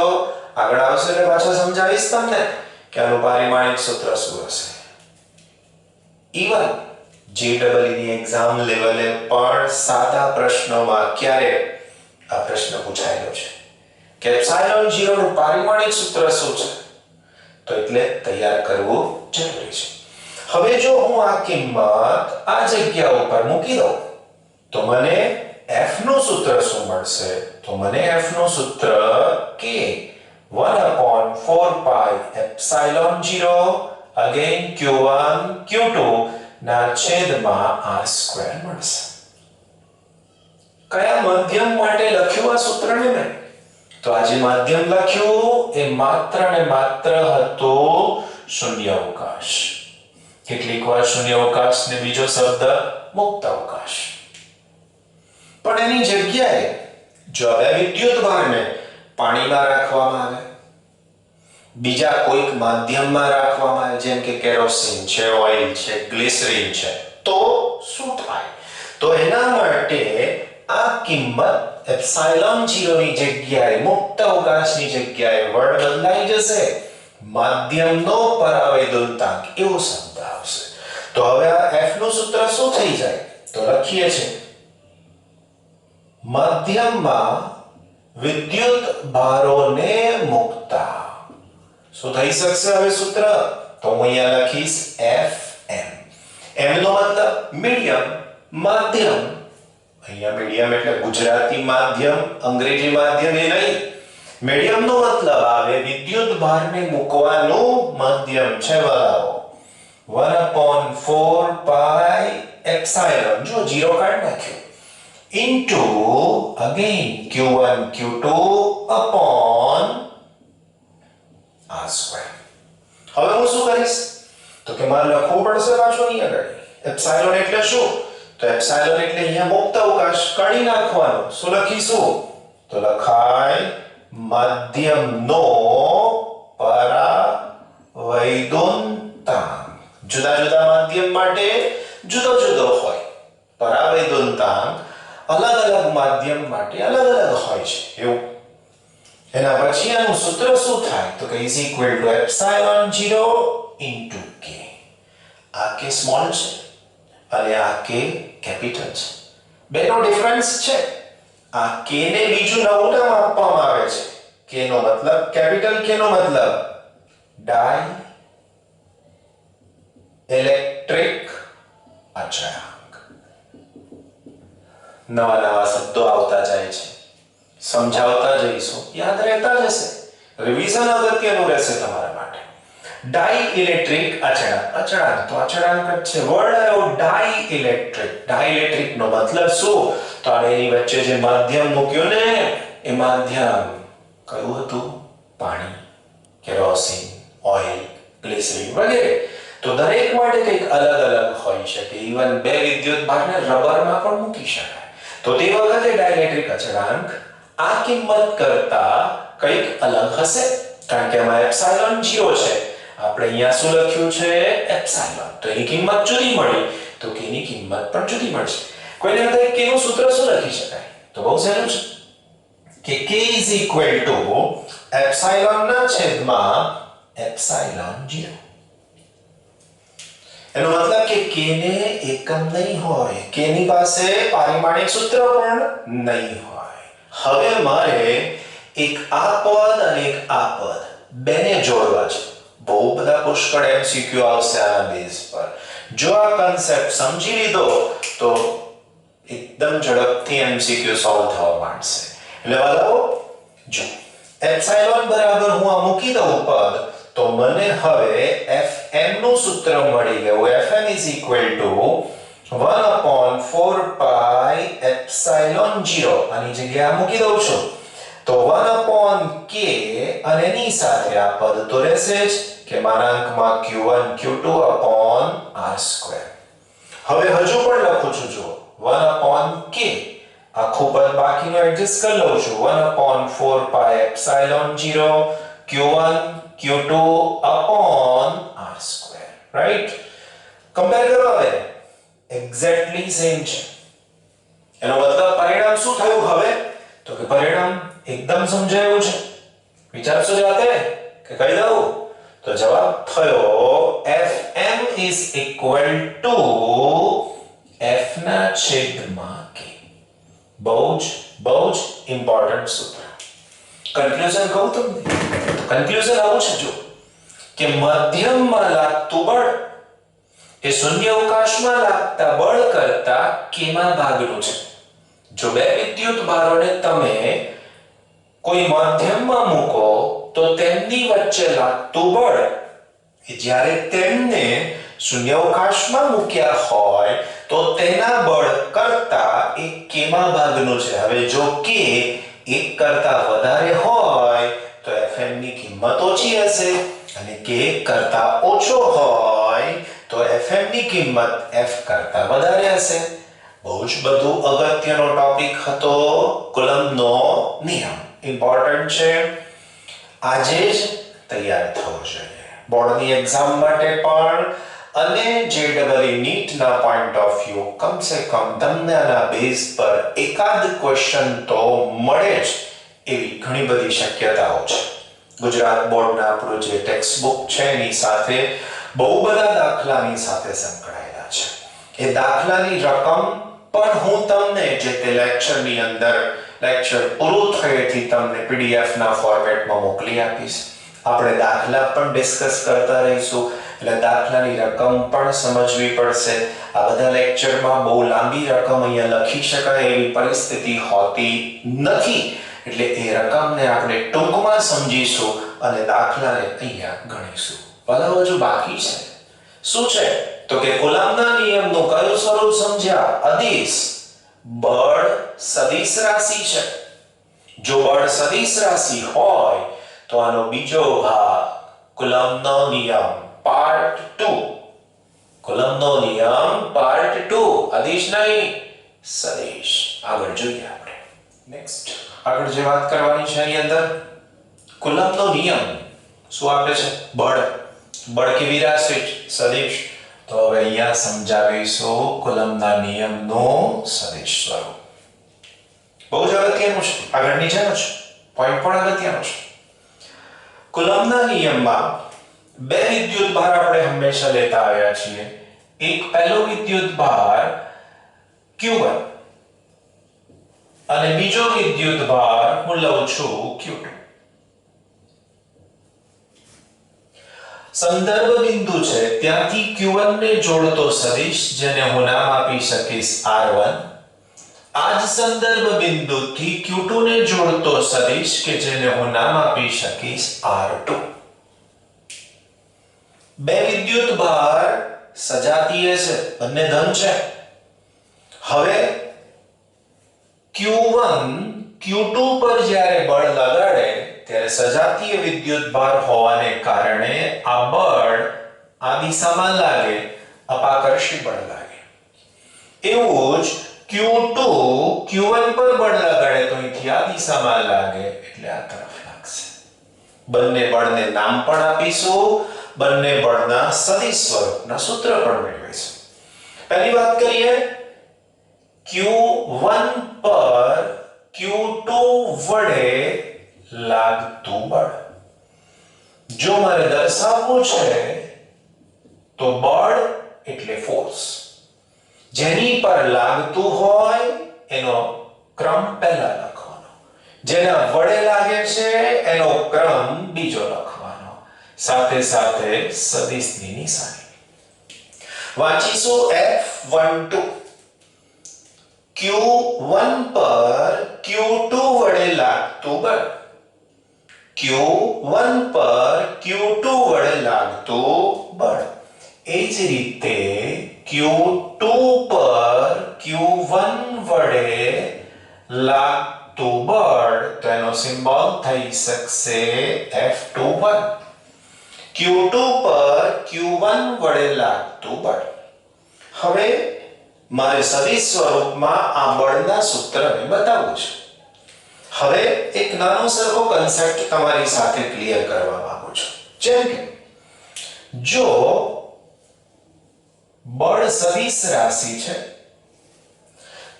Speaker 1: આગળ આવશે એટલે પાછા સમજાવીશ તમને કે આનું પારિમાણિક સૂત્ર શું હશે. ઇવન JEE ની એક્ઝામ લેવલે પણ સાદા પ્રશ્નોમાં ક્યારે આ પ્રશ્ન પૂછાયેલો છે કે ε0 નું પારિમાણિક સૂત્ર શું છે તો એટલે તૈયાર કરવું જરૂરી છે. હવે જો હું આ કિંમત આ જગ્યા ઉપર મૂકી દઉં તો મને f નું સૂત્ર શું મળશે તો મને f નું સૂત્ર k 1/4πε0 again q1 q2 ના છેદમાં r² મળશે. કયા માધ્યમ માટે લખ્યું આ સૂત્રને મેં તો આ જે માધ્યમ લખ્યું એ માત્ર ને માત્ર હતો શૂન્યાવકાશ. કેટલીક વાર શૂન્યાવકાશ ને બીજો શબ્દ મુક્ત અવકાશ. પણ એની જગ્યાએ જો હવે વિદ્યુત ભારને પાણીમાં રાખવામાં આવે બીજા કોઈક માધ્યમમાં રાખવામાં આવે જેમ કે કેરોસીન છે, ઓઇલ છે, ગ્લિસરીન છે, તો શું થાય? તો એના માટે આ કિંમત એપ્સિલોન 0 ની જગ્યાએ મુક્ત અવકાશની જગ્યાએ વર્ડ બદલાઈ જશે, માધ્યમનો પરાવૈદ્યુતાંક એવો શબ્દ આવશે. તો હવે આ F નું સૂત્ર શું થઈ જાય? તો લખીએ છે માધ્યમમાં વિદ્યુત ભારોને મૂકતા. શું થઈ શકશે હવે સૂત્ર? તો હું અહીંયા લખીશ FM. M નો મતલબ મીડિયમ, માધ્યમ. અહીંયા મીડિયમ એટલે ગુજરાતી માધ્યમ, અંગ્રેજી માધ્યમ એ નહીં. મીડિયમ નો મતલબ આવે વિદ્યુત ભારને મૂકવાનું માધ્યમ છે વાળાઓ. 1/4 પાઈ એપ્સિલોન, જો 0 કાઢી નાખ્યો, into again Q1 Q2 upon R square. હવે હું શું કરીશ? તો કે મારે લખવું પડશે પાછું અહીંયા આગળ એપ્સિલોન એટલે શું? તો એપ્સિલોન એટલે અહીંયા મુક્ત અવકાશ કાઢી નાખવાનો. શું લખીશું? તો લખાય માધ્યમનો પરાવૈદ્યુતાંક. જુદા જુદા માધ્યમ માટે જુદો જુદો હોય. પરાવૈદ્યુતાંક અલગ અલગ માધ્યમ માટે અલગ અલગ હોય છે એવું. એના પછી આનું સૂત્ર શું થાય? તો કે is equal to epsilon 0 into કે. આ કે સ્મોલ છે અને આ કે કેપિટલ છે. બેનો ડિફરન્સ છે. આ કે ને બીજું નવું નામ આપવામાં આવે છે. કે નો મતલબ કેપિટલ, કે નો મતલબ ડાઈ ઇલેક્ટ્રિક અચળાંક. નવા નવા શબ્દો આવતા જાય છે, સમજાવતા જઈશું, યાદ રહેતા જશે. રિવિઝન અગત્યનું રહેશે તમારા માટે. ડાઈ ઇલેક્ટ્રિક અચળાંક. અચળાંક તો અચળાંક જ છે. વર્ડ આવ્યો ડાઈ ઇલેક્ટ્રિક. ડાઈ ઇલેક્ટ્રિક નો મતલબ શું? તો આની વચ્ચે જે માધ્યમ મૂક્યું ને એ માધ્યમ કયું હતું? પાણી, કેરોસીન, ઓઇલ, ગ્લિસરીન વગેરે. તો દરેક માટે કંઈક અલગ અલગ હોઈ શકે. ઇવન બે વિદ્યુત ભારને રબરમાં પણ મૂકી શકાય. તો તે વખતે ડાઇલેક્ટ્રિક અચળાંક આ કિંમત કરતા કંઈક અલગ હશે, કારણ કે આમાં એપ્સિલોન 0 છે. આપણે અહીંયા શું લખ્યું છે? એપ્સિલોન. તો એની કિંમત જુદી મળી, તો કે ની કિંમત પણ જુદી મળશે. કોઈને બતાય કે નું સૂત્ર શું લખી શકાય? તો બહુ સહેલું છે કે k is equal to epsilon ના છેદમાં એપ્સિલોન 0. એનો મતલબ કે k ને એકમ નહીં હોય, k ની પાસે પારિમાણિક સૂત્ર પણ નહીં હોય. હવે મારે એક આ પદ અને એક આ પદ બેને જોડવા છે. બહુ બધા પુષ્કળ MCQ આવશે આના બેઝ પર. જો આ કન્સેપ્ટ સમજી લીધો તો એકદમ ઝડપથી MCQ સોલ્વ થવા માંડશે. એટલે વાલાઓ જો એપ્સિલોન બરાબર હું આ મૂકી દઉં પદ, તો મને હવે Fm નું સૂત્ર મળી ગયું. Fm is equal to 1/4 pi epsilon 0. આની જગ્યાએ મૂકી દઉં છું તો 1/k અને એની સાથે આ પદ તો રહેશે જ કે માનાંકમાં Q1 Q2 upon R square. હવે હજુ પણ લખું છું જો 1/k આખું પદ બાકીનો એડજસ્ટ કરી લઉં છું. 1/4 પાઈ epsilon 0 Q1 Q2 upon R square. Right? Compare કરો હવે. એક્ઝેક્ટલી સેમ છે. એનો મતલબ પરિણામ શું થયું હવે? તો કે પરિણામ એકદમ સમજાયું છે. વિચારશો જાતે કે કહી દઉં? તો જવાબ થયો Fm is equal to F ના છેદમાં k. બહુ જ ઇમ્પોર્ટન્ટ સૂત્ર. કન્ક્લુઝન કહું તમને? કન્ક્લુઝન આવું છે જો કે મધ્યમમાં લાગતું બળ એ શૂન્ય અવકાશમાં લાગતા બળ કરતા કેમાં ભાગનું છે. જો બે વિદ્યુત ભારોને તમે કોઈ માધ્યમમાં મૂકો તો તેમની વચ્ચે લાગતું બળ એ જ્યારે તેમને શૂન્ય અવકાશમાં મૂક્યા હોય તો તેના બળ કરતા એ કેમાં ભાગનું છે. હવે જો કે 1 કરતા વધારે હોય તો Fm ની કિંમત ઓછી હશે અને k 1 કરતા ઓછો હોય તો Fm ની કિંમત F કરતા વધારે હશે. બહુ જ બધું અગત્યનો ટોપિક હતો કુલમ્બનો નિયમ. ઇમ્પોર્ટન્ટ છે. આજે જ તૈયાર થવો જોઈએ. બોર્ડની એક્ઝામ માટે પણ અને JEE નીટના પોઈન્ટ ઓફ વ્યૂ કમસે કમ તમને આના બેઝ પર એકાદ ક્વેશ્ચન તો મળે જ એવી ઘણી બધી શક્યતાઓ છે. ગુજરાત બોર્ડના આપણું જે ટેક્સ્ટ બુક છે એની સાથે બહુ બધા દાખલાની સાથે સંકળાયેલા છે. એ દાખલાની રકમ પણ હું તમને જે તે લેક્ચરની અંદર લેક્ચર પૂરું થયેથી તમને PDF ના ફોર્મેટમાં મોકલી આપીશ. આપણે દાખલા પણ ડિસ્કસ કરતા રહીશું એટલે દાખલાની રકમ પણ સમજવી પડશે. આ બધા લેક્ચરમાં બહુ લાંબી રકમ અહીંયા લખી શકાય એવી પરિસ્થિતિ હોતી નથી એટલે એ રકમને આપણે ટૂંકમાં સમજીશું અને દાખલાને અહીંયા ગણીશું. બરાબર, હજુ બાકી છે. શું છે તો કે કુલમ્બના નિયમનું કયું સ્વરૂપ સમજ્યા? અદિશ. બળ સદિશ રાશિ છે. જો બળ સદિશ રાશિ હોય તો આનો બીજો ભાગ કુલમ્બનો નિયમ પાર્ટ 2. કુલમ્બનો નિયમ પાર્ટ 2. અદિશ નહીં, સદિશ. આગળ જોઈએ આપણે. નેક્સ્ટ આગળ જે વાત કરવાની છે એની અંદર કુલમ્બનો નિયમ શું આપે છે? બળ. બળ કેવી રાશિ? સદિશ. તો હવે અહીંયા સમજાવીશું કુલમ્બના નિયમનું સદિશ સ્વરૂપ. બહુ જ અગત્યનું છે. આગળની જેમ જ પોઈન્ટ પણ અગત્યનો છે. કુલમ્બના નિયમમાં બે વિદ્યુત ભાર આપણે હંમેશા લેતા આવ્યા છીએ. એક પહેલો વિદ્યુત ભાર Q1 અને બીજો વિદ્યુત ભાર હું લઉં છું Q2. સંદર્ભ બિંદુ છે ત્યાંથી Q1 ને જોડતો સદિશ જેને હું નામ આપી શકીશ R1. આ જ સંદર્ભ બિંદુથી Q2 ને જોડતો સદિશ કે જેને હું નામ આપી શકીશ R2. બે વિદ્યુત ભાર સજાતીય છે, બંને ધન છે. હવે Q1 Q2 પર જ્યારે બળ લગાડે ત્યારે સજાતીય વિદ્યુત ભાર હોવાને કારણે આ બળ આ દિશામાં લાગે, અપાકર્ષી બળ લાગે. એવું જ Q2 Q1 પર બળ લગાડે તો અહીંથી આ દિશામાં લાગે એટલે આ તરફ લાગશે. બંને બળને નામ પણ આપીશું, બંને બળના સદિશ સ્વરૂપના સૂત્ર પણ મેળવીશું. પહેલી વાત કરીએ Q1 પર Q2 વડે લાગતું બળ. જો મારે દર્શાવવું છે તો બળ એટલે ફોર્સ. જેની પર લાગતું હોય એનો ક્રમ પહેલા લખવાનો, જેના વડે લાગે છે એનો ક્રમ બીજો લખવાનો, સાથે સાથે સદિશની નિશાની વાંચીશું. F12 Q1 પર Q2 વડે લાગતું બળ. Q1 પર Q2 વડે લાગતું બળ. એ જ રીતે Q2 પર Q1 વડે લાગતું બળ તો એનો સિમ્બોલ થઈ શકશે F21. Q2 પર Q1 વડે લાગતું બળ. હવે મારે સદિશ સ્વરૂપમાં આ બળના સૂત્રને બતાવવું છે. હવે એક નાનો સરખો કન્સેપ્ટ તમારી સાથે ક્લિયર કરવા માંગુ છું. જેમ કે જો બળ સદિશ રાશિ છે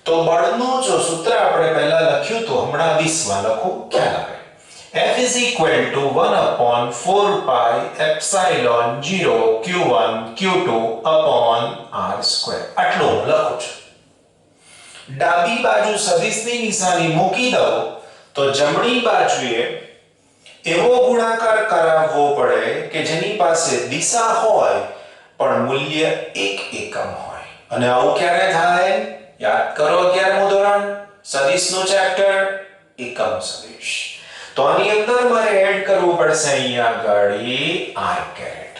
Speaker 1: તો બળનું જો સૂત્ર આપણે પહેલા લખ્યું તો હમણાં 20 માં લખું, ખ્યાલ આવે. F is equal to 1/4 pi epsilon 0 Q1 Q2 upon R square. આટલું હું લખું છું. ડાબી બાજુ સદિશની નિશાની મૂકી દઉં તો જમણી બાજુએ એવો ગુણાકાર કરાવવો પડે કે જેની પાસે દિશા હોય પણ મૂલ્ય 1 એકમ હોય. અને આવું ક્યારે થાય? યાદ કરો 11મું ધોરણ સદિશનું ચેપ્ટર એકમ સદિશ. તો આની અંદર મારે એડ કરવું પડશે અહીંયા ગાડી r કેરેટ.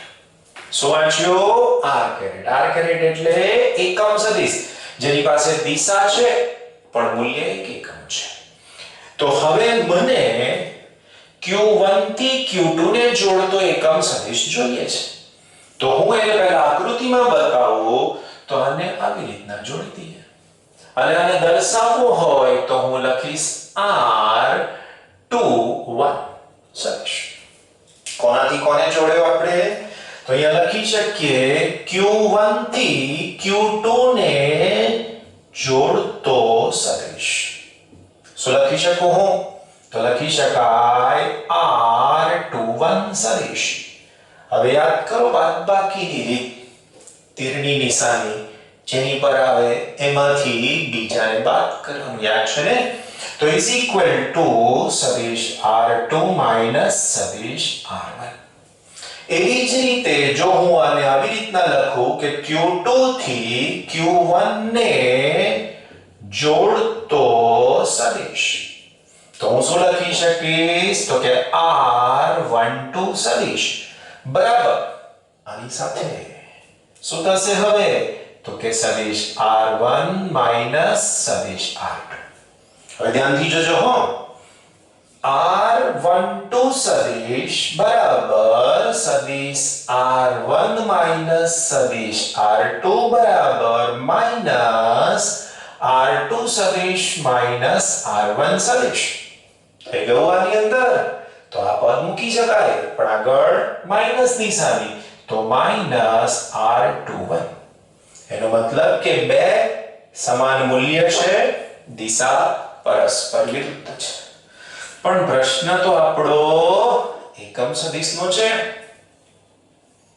Speaker 1: શું વાંચ્યું? r caret. r કેરેટ એટલે એકમ સદિશ જેની પાસે દિશા છે પણ મૂલ્ય 1 એકમ છે. તો હવે મને Q1 થી Q2 ને જોડતો એકમ સદિશ જોઈએ છે. તો હું એને પહેલા આકૃતિમાં બતાવું તો આને આવી રીતના જોડી દઈએ. અને આને દર્શાવવું હોય તો હું લખીશ R21 સદિશ. કોનાથી કોને જોડ્યો આપણે? તો અહીંયા લખી શકીએ Q1 થી Q2 ને જોડતો સદિશ. શું લખી શકું હું? તો લખી શકાય R21 સદિશ. હવે યાદ કરો બાદબાકીની રીત. તીરની નિશાની જેની પર આવે એમાંથી બીજાને બાદ કરવાનું, યાદ છે ને? તો is equal to સદિશ R2 minus સદિશ R1. એવી જ રીતે જો હું આને આવી રીતના લખું કે Q2 થી Q1 ને જોડતો સદિશ, તો હું શું લખી શકીશ? તો કે R12 સદિશ બરાબર આની સાથે શું થશે હવે? તો કે સદિશ R1 minus સદિશ R2. હવે ધ્યાનથી જોજો હો. R12 સદિશ બરાબર સદિશ R1 minus સદિશ R2 બરાબર minus R2 સદિશ minus R1 સદિશ. થઈ ગયું આની અંદર? તો આ પદ મૂકી શકાય, પણ આગળ માઈનસ નિશાની, તો માઈનસ R21. એનો મતલબ કે બે સમાન મૂલ્ય છે, દિશા પરસ્પર વિરુદ્ધ છે. પણ પ્રશ્ન તો આપણો એકમ સદિશનો છે.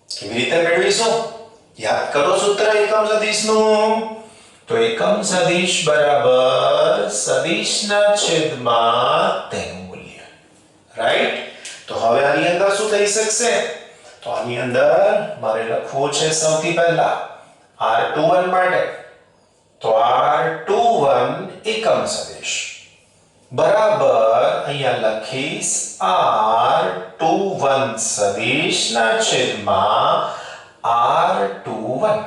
Speaker 1: કેવી રીતે મેળવીશું? યાદ કરો સૂત્ર એકમ સદિશનું. તો એકમ સદિશ બરાબર સદિશના છેદમાં તેનું મૂલ્ય. રાઈટ? તો હવે આની અંદર શું થઈ શકશે? તો આની અંદર મારે લખવું છે સૌથી પહેલા R21 માટે. તો R21 એકમ સદિશ બરાબર અહીંયા લખીશ R21 સદિશના છેદમાં R21.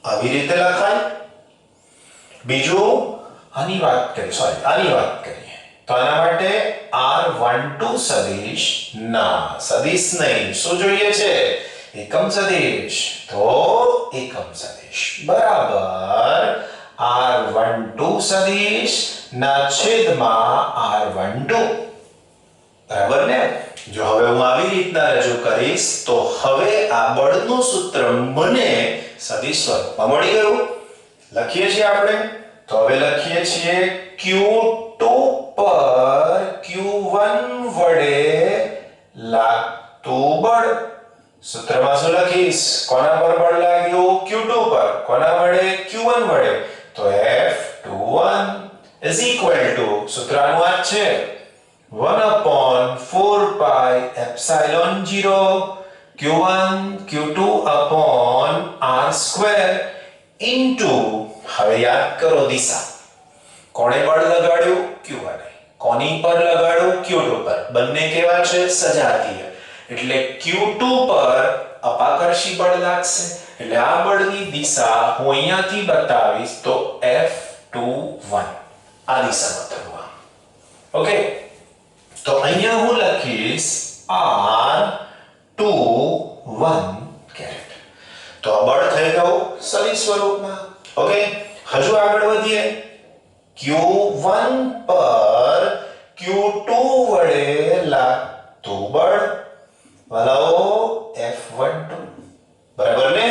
Speaker 1: આવી રીતે લખાય. બીજું આની વાત કરીએ તો આના માટે R12 સદિશ ના, સદિશ નહીં, શું જોઈએ છે? એકમ સદિશ. તો એકમ સદિશ બરાબર R12 સદિશ ના છેદમાં R12. બરાબર ને? જો હવે હું આવી રીતના રજૂ કરીશ તો હવે આ બળનું સૂત્ર મને સદિશ સ્વરૂપમાં મળી ગયું. લખીએ છીએ આપણે. તો હવે લખીએ છીએ Q2 પર Q1 વડે લાગતું બળ. સૂત્રમાં શું લખીશ? કોના પર બળ લાગ્યું? Q2 પર. કોના વડે? Q1 વડે. તો F21 is equal to સૂત્રનું આ છે 1/4 pi epsilon 0 Q1 Q2 upon R square into, હવે યાદ કરો દિશા. કોણે બળ લગાડ્યું? Q1. કોની પર લગાડ્યું? Q2 પર. બંને કેવા છે? સજાતીય. એટલે Q2 પર અપાકર્ષી બળ લાગશે. એટલે આ બળની દિશા હું અહીંયાથી બતાવીશ તો F21 આ દિશામાં થવા. ઓકે? તો અહીંયા હું લખીશ R21 કેરેટ. તો આ બળ થઈ ગયું સદિશ સ્વરૂપમાં. ઓકે? હજુ આગળ વધીએ. Q1 પર Q2 વડે લાગતું બળ વાલાઓ F12. બરાબર ને?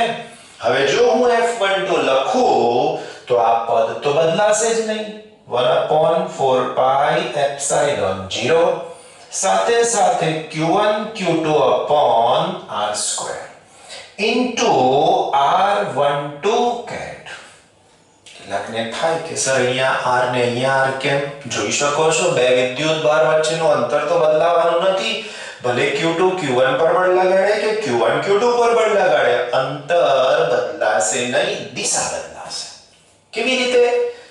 Speaker 1: હવે જો હું F12 લખું તો આ પદ તો બદલાશે જ નહીં. 1/4 pi epsilon 0 સાથે સાથે Q1 Q2 upon R square into R12 caret. લખને થાય કે સર અહીંયા R ને અહીંયા R કેમ? જોઈ શકો છો બે વિદ્યુત ભાર વચ્ચેનું અંતર તો બદલાવાનું નથી. ભલે Q2 Q1 પર બળ લગાડે કે Q1 Q2 પર બળ લગાડે, અંતર બદલાશે નહીં, દિશા બદલાશે. કેવી રીતે?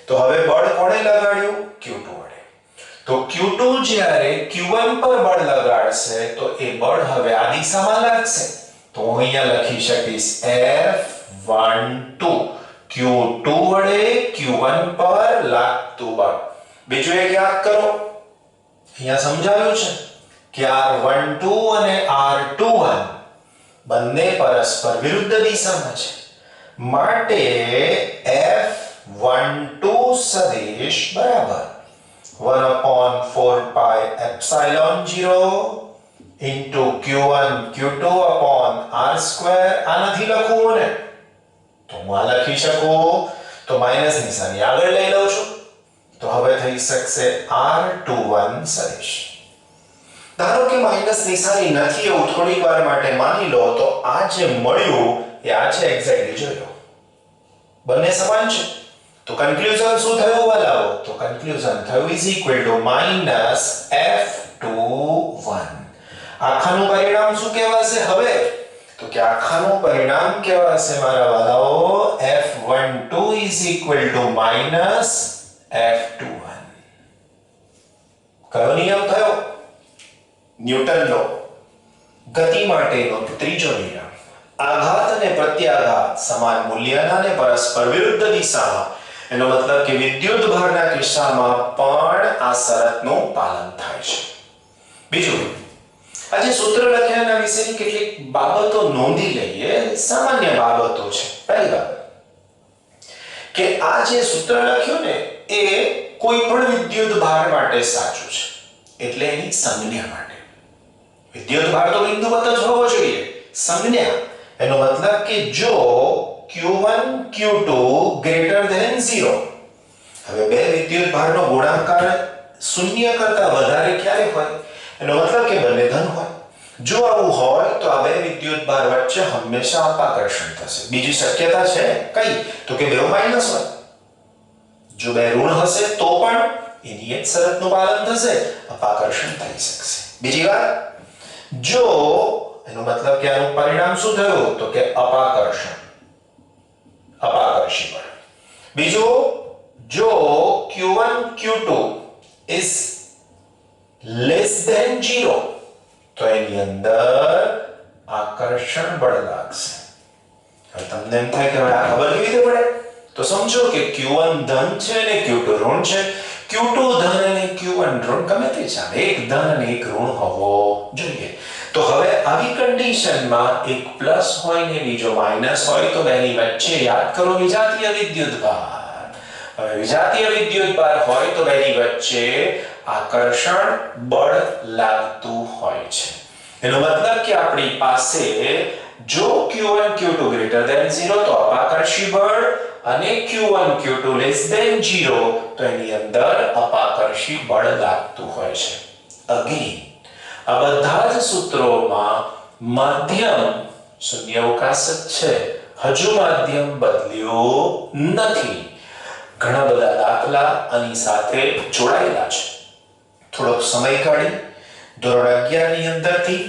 Speaker 1: તો હવે બળ કોણે લગાડ્યું? Q2 વડે. તો Q2 જ્યારે Q1 પર બળ લગાડશે તો એ બળ હવે આ દિશામાં લાગશે. તો હું અહીંયા લખી શકીશ F12 Q2 વડે Q1 પર લાગતું બળ. બીજું એક યાદ કરો. અહીંયા સમજાવ્યું છે કે R12 અને R21 બંને પરસ્પર વિરુદ્ધ દિશામાં છે. માટે F12 સદિશ બરાબર 1/4 pi epsilon 0 into q1 q2 upon r square આ નથી લખવું ને તો હું આ લખી શકું તો માઈનસ નિશાની આગળ લઈ લઉં છું તો હવે થઈ શકશે r21 સદિશ ધારો કે માઈનસ નિશાની નથી એવું થોડીક વાર માટે માની લો તો આ જે મળ્યું એ આ છે એક્ઝેક્ટલી જોઈ લો બંને સમાન છે તો કન્ક્લુઝન શું થયું વાલાઓ તો કન્ક્લુઝન થયું is equal to minus f21 આખાનું પરિણામ શું કહેવાશે હવે તો કે આખાનું પરિણામ કહેવાશે મારા વાલાઓ f12 is equal to minus f21 કયો નિયમ થયો ન્યૂટન લો ગતિ માટેનો ત્રીજો નિયમ આઘાત અને પ્રત્યાઘાત સમાન મૂલ્યના અને પરસ્પર વિરુદ્ધ દિશામાં એનો મતલબ કે વિદ્યુત ભારના કિસ્સામાં પણ આ શરતનું પાલન થાય છે બીજું આજે સૂત્ર લખ્યાના વિશેની કેટલીક બાબતો નોંધી લઈએ સામાન્ય બાબતો છે પહેલી બાબત કે આ જે સૂત્ર લખ્યું ને એ કોઈ પણ વિદ્યુત ભાર માટે સાચું છે એટલે એની સંજ્ઞા માટે વિદ્યુત ભાર તો બિંદુવત જ હોવો જોઈએ સંજ્ઞા એનો મતલબ કે જો q1 q2 greater than 0 હવે બે વિદ્યુત ભારનો ગુણાકાર શૂન્ય કરતા વધારે ક્યારે હોય એનો મતલબ કે બંને ધન હોય જો આવું હોય તો આ બે વિદ્યુત ભાર વચ્ચે હંમેશા અપાકર્ષણ થશે બીજી શક્યતા છે કઈ તો કે બેઓ માઈનસ હોય જો બે ઋણ હશે તો પણ એની એક શરતનું પાલન થશે અપાકર્ષણ થઈ શકશે બીજી વાત જો એનો મતલબ કે આનું પરિણામ શું થયું તો કે અપાકર્ષણ અપાકર્ષી બળ બીજું જો q1 q2 is less than 0 તો એની અંદર આકર્ષણ બળ લાગશે હવે તમને એમ થાય કે હવે આ ખબર કેવી રીતે પડે તો સમજો કે q1 ધન છે અને q2 ઋણ છે q2 ધન અને q1 ઋણ ગમે તે ચાલે એક ધન અને એક ઋણ હોવો જોઈએ તો હવે આવી કન્ડિશનમાં એક પ્લસ હોય ને બીજો માઈનસ હોય તો બેની વચ્ચે યાદ કરો વિજાતીય વિદ્યુત ભાર હવે વિજાતીય વિદ્યુત ભાર હોય તો બેની વચ્ચે આકર્ષણ બળ લાગતું હોય છે એનો મતલબ કે આપણી પાસે જો q1 q2 greater than 0 તો અપાકર્ષી બળ અને q1 q2 less than 0 તો એની અંદર અપાકર્ષી બળ લાગતું હોય છે અગેન આ બધા જ સૂત્રોમાં માધ્યમ શૂન્યાવકાશ છે હજુ માધ્યમ બદલ્યો નથી ઘણા બધા દાખલા આની સાથે જોડાયેલા છે થોડોક સમય કાઢી ધોરણ 11 ની અંદરથી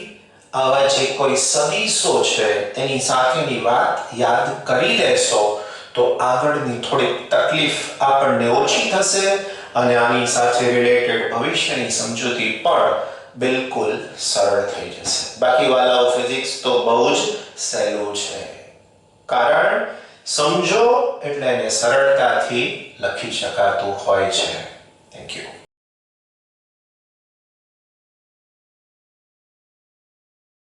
Speaker 1: આવા જે કોઈ સદિશો છે એની સાથેની વાત યાદ કરી લેશો તો આગળની થોડી તકલીફ આપણને ઓછી થશે અને આની સાથે રિલેટેડ ભવિષ્યની સમજૂતી પણ બિલકુલ સરળ થઈ જશે બાકી વાલાઓ ફિઝિક્સ તો બહુ જ સહેલું છે કારણ સમજો એટલે એને સરળતાથી લખી શકાતું હોય છે થેન્ક યુ